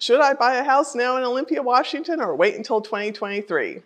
Should I buy a house now in Olympia, Washington, or wait until 2023?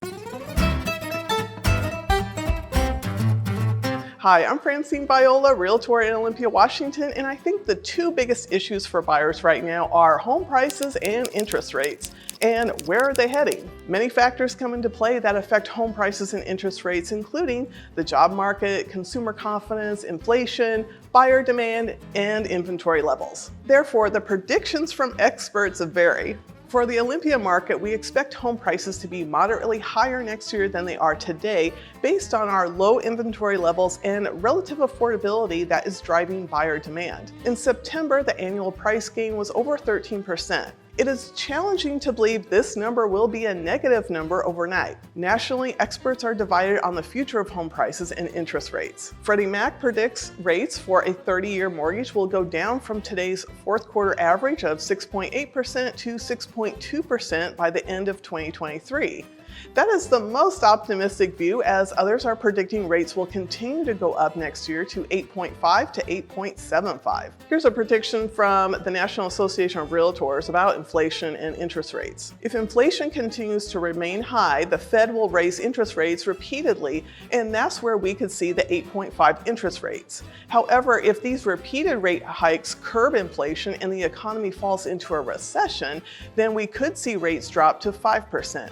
Hi, I'm Francine Viola, Realtor in Olympia, Washington, and I think the two biggest issues for buyers right now are home prices and interest rates. And where are they heading? Many factors come into play that affect home prices and interest rates, including the job market, consumer confidence, inflation, buyer demand, and inventory levels. Therefore, the predictions from experts vary. For the Olympia market, we expect home prices to be moderately higher next year than they are today based on our low inventory levels and relative affordability that is driving buyer demand. In September, the annual price gain was over 13%. It is challenging to believe this number will be a negative number overnight. Nationally, experts are divided on the future of home prices and interest rates. Freddie Mac predicts rates for a 30-year mortgage will go down from today's fourth quarter average of 6.8% to 6.2% by the end of 2023. That is the most optimistic view, as others are predicting rates will continue to go up next year to 8.5 to 8.75. Here's a prediction from the National Association of Realtors about inflation and interest rates. If inflation continues to remain high, the Fed will raise interest rates repeatedly, and that's where we could see the 8.5 interest rates. However, if these repeated rate hikes curb inflation and the economy falls into a recession, then we could see rates drop to 5%.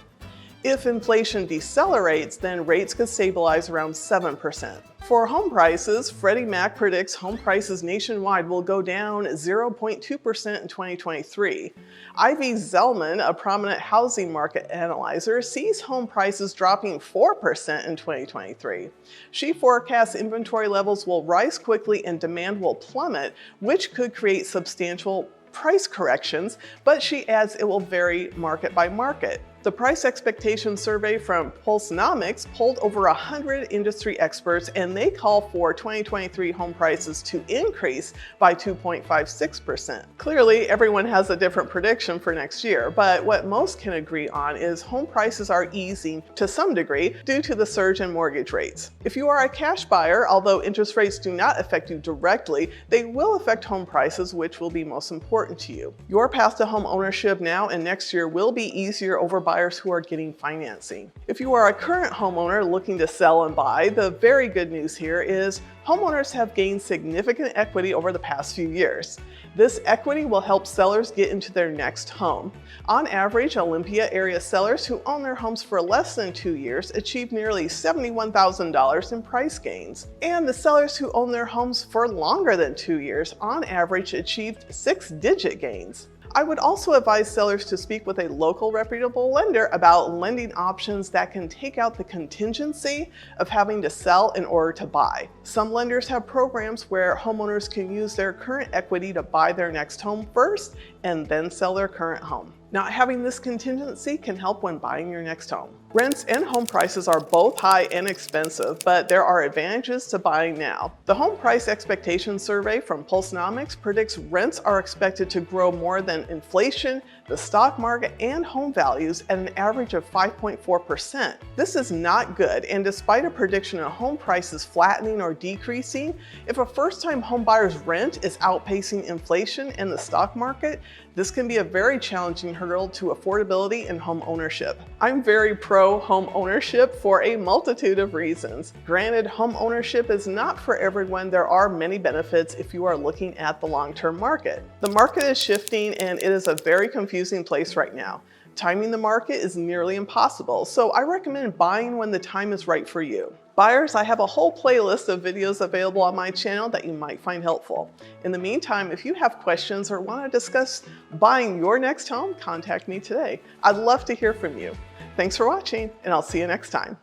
If inflation decelerates, then rates could stabilize around 7%. For home prices, Freddie Mac predicts home prices nationwide will go down 0.2% in 2023. Ivy Zelman, a prominent housing market analyzer, sees home prices dropping 4% in 2023. She forecasts inventory levels will rise quickly and demand will plummet, which could create substantial price corrections, but she adds it will vary market by market. The price expectation survey from Pulsenomics polled over 100 industry experts, and they call for 2023 home prices to increase by 2.56%. Clearly, everyone has a different prediction for next year, but what most can agree on is home prices are easing to some degree due to the surge in mortgage rates. If you are a cash buyer, although interest rates do not affect you directly, they will affect home prices, which will be most important to you. Your path to home ownership now and next year will be easier over buyers who are getting financing. If you are a current homeowner looking to sell and buy, the very good news here is homeowners have gained significant equity over the past few years. This equity will help sellers get into their next home. On average, Olympia area sellers who own their homes for less than 2 years achieved nearly $71,000 in price gains. And the sellers who own their homes for longer than 2 years, on average, achieved 6-digit gains. I would also advise sellers to speak with a local reputable lender about lending options that can take out the contingency of having to sell in order to buy. Some lenders have programs where homeowners can use their current equity to buy their next home first and then sell their current home. Not having this contingency can help when buying your next home. Rents and home prices are both high and expensive, but there are advantages to buying now. The Home Price Expectation Survey from Pulsenomics predicts rents are expected to grow more than inflation, the stock market, and home values at an average of 5.4%. This is not good, and despite a prediction of home prices flattening or decreasing, if a first-time home buyer's rent is outpacing inflation and the stock market, this can be a very challenging hurdle to affordability and home ownership. I'm very pro home ownership for a multitude of reasons. Granted, home ownership is not for everyone. There are many benefits if you are looking at the long-term market. The market is shifting, and it is a very confusing place right now. Timing the market is nearly impossible, so I recommend buying when the time is right for you. Buyers, I have a whole playlist of videos available on my channel that you might find helpful. In the meantime, if you have questions or want to discuss buying your next home, contact me today. I'd love to hear from you. Thanks for watching, and I'll see you next time.